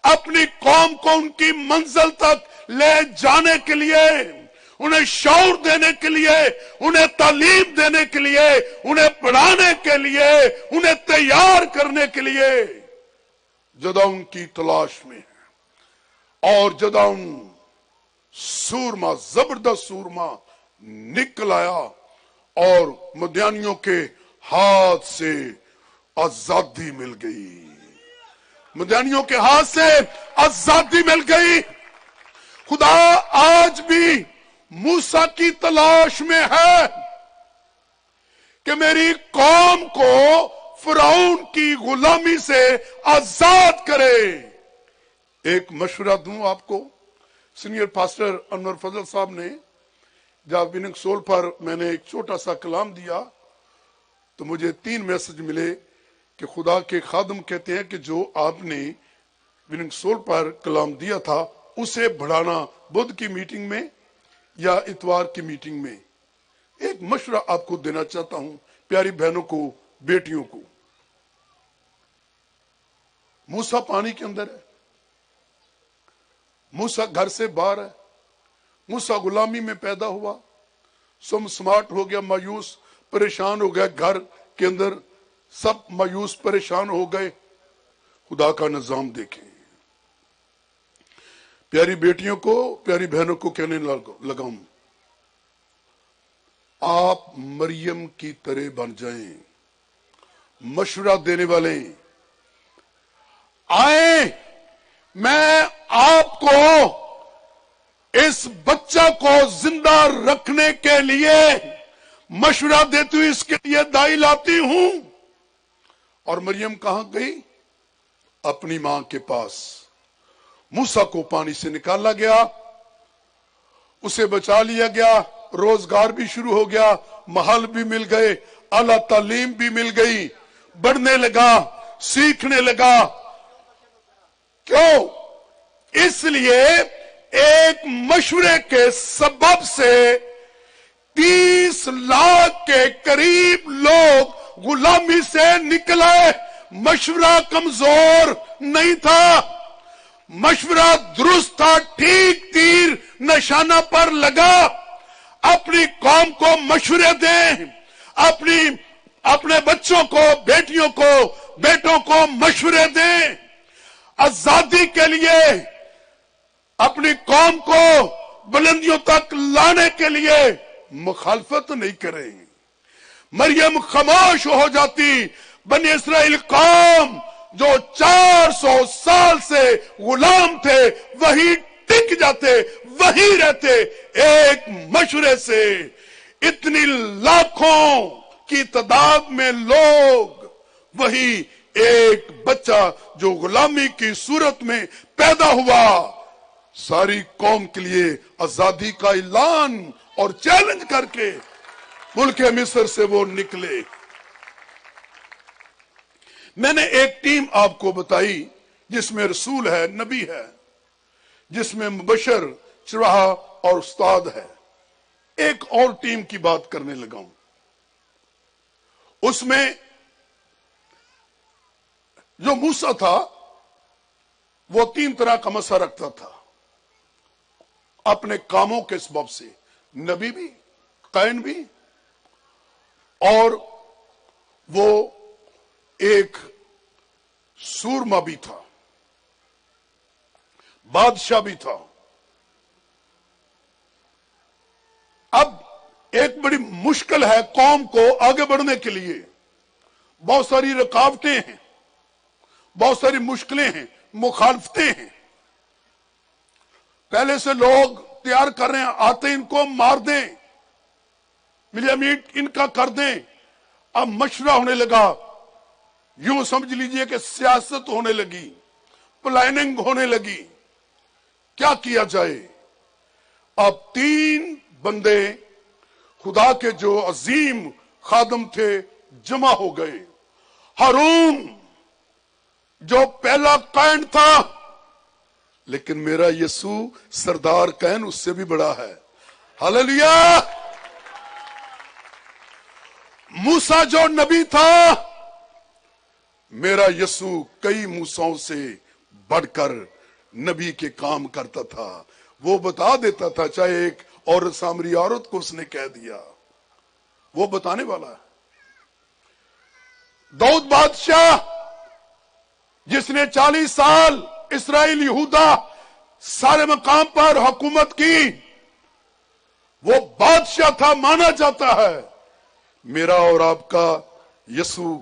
अपनी कौम को उनकी मंजिल तक ले जाने के लिए, उन्हें शऊर देने के लिए, उन्हें तालीम देने के लिए, उन्हें पढ़ाने के लिए, उन्हें तैयार करने के लिए जदा उनकी तलाश में है। और जदा उन सूरमा, जबरदस्त सूरमा निकल आया और मदियानियों के हाथ से आजादी मिल गई, मदियानियों के हाथ से आजादी मिल गई। खुदा आज भी मूसा की तलाश में है कि मेरी कौम को फिरौन की गुलामी से आजाद करे। एक मशवरा दूं आपको, सीनियर पास्टर अनवर फजल साहब ने जब विनिंग सोल पर मैंने एक छोटा सा कलाम दिया तो मुझे 3 मैसेज मिले कि खुदा के खादम कहते हैं कि जो आपने विनिंग सोल पर कलाम दिया था उसे बढ़ाना बुध की मीटिंग में या इतवार की मीटिंग में। एक मशवरा आपको देना चाहता हूं प्यारी बहनों को, बेटियों को। मूसा पानी के अंदर है, मूसा घर से बाहर है, मूसा गुलामी में पैदा हुआ, सुम स्मार्ट हो गया, मायूस परेशान हो गया, घर के अंदर सब मायूस परेशान हो गए। खुदा का निजाम देखें। प्यारी बेटियों को, प्यारी बहनों को कहने लगाऊं, आप मरियम की तरह बन जाएं, मशवरा देने वाले आए। मैं आपको इस बच्चा को जिंदा रखने के लिए मशवरा देती हूं, इसके लिए दाई लाती हूं। और मरियम कहां गई? अपनी मां के पास। मूसा को पानी से निकाला गया, उसे बचा लिया गया, रोजगार भी शुरू हो गया, महल भी मिल गए, आला तालीम भी मिल गई, बढ़ने लगा, सीखने लगा। क्यों? इसलिए एक मशवरे के सबब से 30 लाख के करीब लोग गुलामी से निकले। मशवरा कमजोर नहीं था, मशवरा दुरुस्त था, ठीक तीर निशाना पर लगा। अपनी कौम को मशवरे दें, अपने बच्चों को, बेटियों को, बेटों को मशवरे दें। आजादी के लिए अपनी कौम को बुलंदियों तक लाने के लिए मुखालफत नहीं करें। मरियम खामोश हो जाती, बनी इस्राएल कौम जो 400 साल से गुलाम थे वही टिक जाते, वही रहते। एक मशवरे से इतनी लाखों की तादाद में लोग, वही एक बच्चा जो गुलामी की सूरत में पैदा हुआ, सारी कौम के लिए आजादी का ऐलान और चैलेंज करके मुल्क मिस्र से वो निकले। मैंने एक टीम आपको बताई जिसमें रसूल है, नबी है, जिसमें मुबशर, चरवाहा और उस्ताद है। एक और टीम की बात करने लगा हूं, उसमें जो मूसा था वो 3 तरह का मसला रखता था अपने कामों के सबब से। नबी भी, कैन भी, और वो एक सूरमा भी था, बादशाह भी था। अब एक बड़ी मुश्किल है कौम को आगे बढ़ने के लिए। बहुत सारी रुकावटें हैं, बहुत सारी मुश्किलें हैं, मुखालफतें हैं। पहले से लोग तैयार कर रहे हैं, आते इनको मार दें, मिलिया मीट इनका कर दें। अब मशवरा होने लगा, यूं समझ लीजिए कि सियासत होने लगी, प्लानिंग होने लगी, क्या किया जाए। अब 3 बंदे खुदा के जो अजीम खादम थे जमा हो गए। हारून जो पहला कैन था, लेकिन मेरा यीशु सरदार कैन उससे भी बड़ा है। हालेलुया। मूसा जो नबी था, मेरा यीशु कई मूसाओं से बढ़कर नबी के काम करता था। वो बता देता था, चाहे एक औरत सामरी औरत को उसने कह दिया, वो बताने वाला है। दाऊद बादशाह जिसने 40 साल इस्राएल यहूदा सारे मकाम पर हुकूमत की, वो बादशाह था, माना जाता है। मेरा और आपका यसु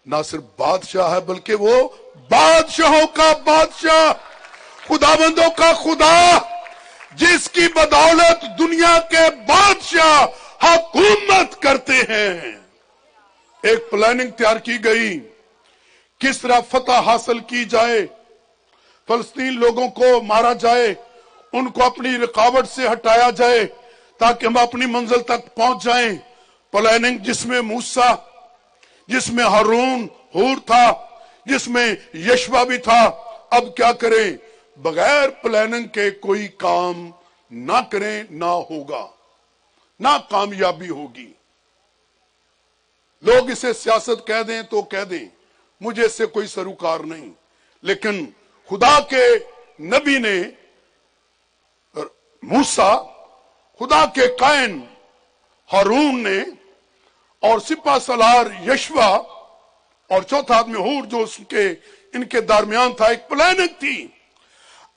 ना सिर्फ बादशाह है, बल्कि वो बादशाहों का बादशाह, खुदाबंदों का खुदा, जिसकी बदौलत दुनिया के बादशाह हुकूमत करते हैं। एक प्लानिंग तैयार की गई, किस तरह फतह हासिल की जाए, फलस्तीन लोगों को मारा जाए, उनको अपनी रुकावट से हटाया जाए ताकि हम अपनी मंजिल तक पहुंच जाएं। प्लानिंग जिसमें मूसा, जिसमें हारून हूर था, जिसमें यशवा भी था। अब क्या करें? बगैर प्लानिंग के कोई काम ना करें, ना होगा, ना कामयाबी होगी। लोग इसे सियासत कह दें तो कह दें, मुझे इससे कोई सरोकार नहीं, लेकिन खुदा के नबी ने, मूसा, खुदा के कायन हारून ने, और सिपा सलार यशवा, और चौथा आदमी हूर जो उसके इनके दरमियान था। एक प्लानिंग थी।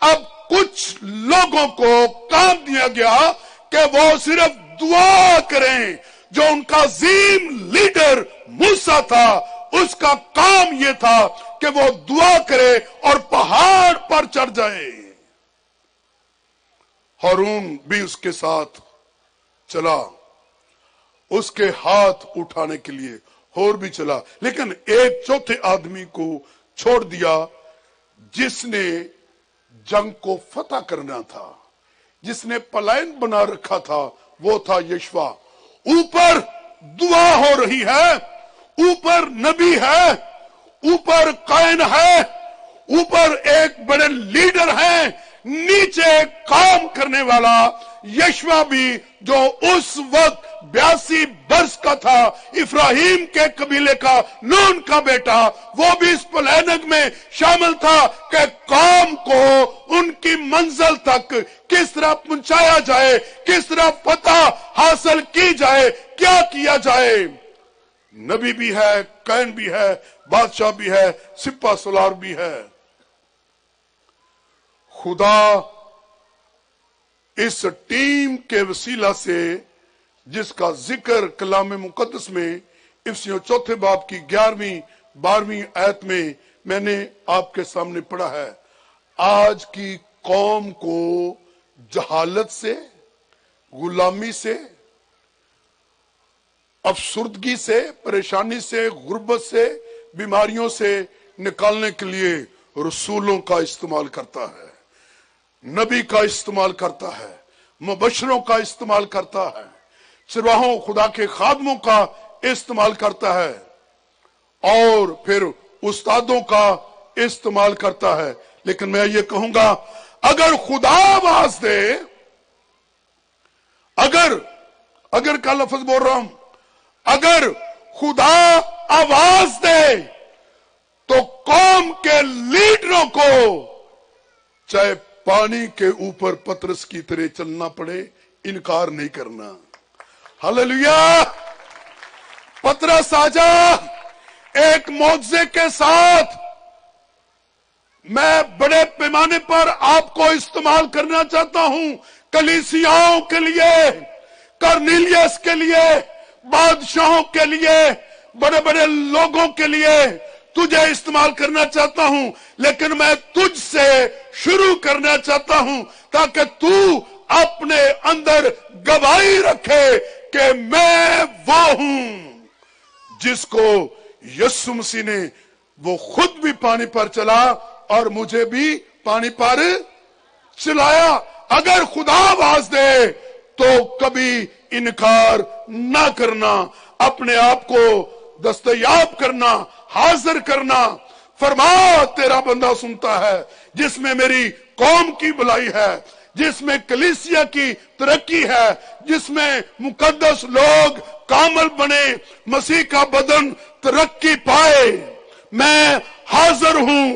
अब कुछ लोगों को काम दिया गया कि वो सिर्फ दुआ करें। जो उनका अजीम लीडर मूसा था, उसका काम यह था कि वो दुआ करे और पहाड़ पर चढ़ जाए। हारून भी उसके साथ चला, उसके हाथ उठाने के लिए और भी चला, लेकिन एक चौथे आदमी को छोड़ दिया जिसने जंग को फतह करना था, जिसने प्लान बना रखा था। वो था यशवा। ऊपर दुआ हो रही है, ऊपर नबी है, ऊपर कायन है, ऊपर एक बड़े लीडर हैं, नीचे काम करने वाला यशवा भी, जो उस वक्त 82 वर्ष का था, इब्राहिम के कबीले का, नून का बेटा, वो भी इस प्लानिंग में शामिल था कि काम को उनकी मंजिल तक किस तरह पहुंचाया जाए, किस तरह फतह हासिल की जाए, क्या किया जाए। नबी भी है, कैन भी है, बादशाह भी है, सिपा सलार भी है। खुदा इस टीम के वसीला से, जिसका जिक्र कलाम मुकद्दस में इफ्सियों चौथे बाब की 11वीं 12वीं आयत में मैंने आपके सामने पढ़ा है, आज की कौम को जहालत से, गुलामी से, अफसुर्दगी से, परेशानी से, गुर्बत से, बीमारियों से निकालने के लिए रसूलों का इस्तेमाल करता है, नबी का इस्तेमाल करता है, मुबशरों का इस्तेमाल करता है, सिरवाहों खुदा के खादमों का इस्तेमाल करता है, और फिर उस्तादों का इस्तेमाल करता है। लेकिन मैं ये कहूंगा, अगर खुदा आवाज दे, अगर का लफ्ज बोल रहा हूं, अगर खुदा आवाज दे तो कौम के लीडरों को चाहे पानी के ऊपर पतरस की तरह चलना पड़े, इनकार नहीं करना। हालेलुया। पतरस आजा एक मौजज़े के साथ। मैं बड़े पैमाने पर आपको इस्तेमाल करना चाहता हूं, कलीसियाओं के लिए, कर्नेलियस के लिए, बादशाहों के लिए, बड़े बड़े लोगों के लिए तुझे इस्तेमाल करना चाहता हूं। लेकिन मैं तुझसे शुरू करना चाहता हूं ताकि तू अपने अंदर गवाही रखे कि मैं वो हूं जिसको यीशु मसीह ने, वो खुद भी पानी पर चला और मुझे भी पानी पर चलाया। अगर खुदा आवाज दे तो कभी इनकार ना करना, अपने आप को दस्तयाब करना, हाजिर करना। फरमा तेरा बंदा सुनता है, जिसमें मेरी कौम की भलाई है, जिसमें कलीसिया की तरक्की है, जिसमें मुकद्दस लोग कामल बने, मसीह का बदन तरक्की पाए। मैं हाजिर हूं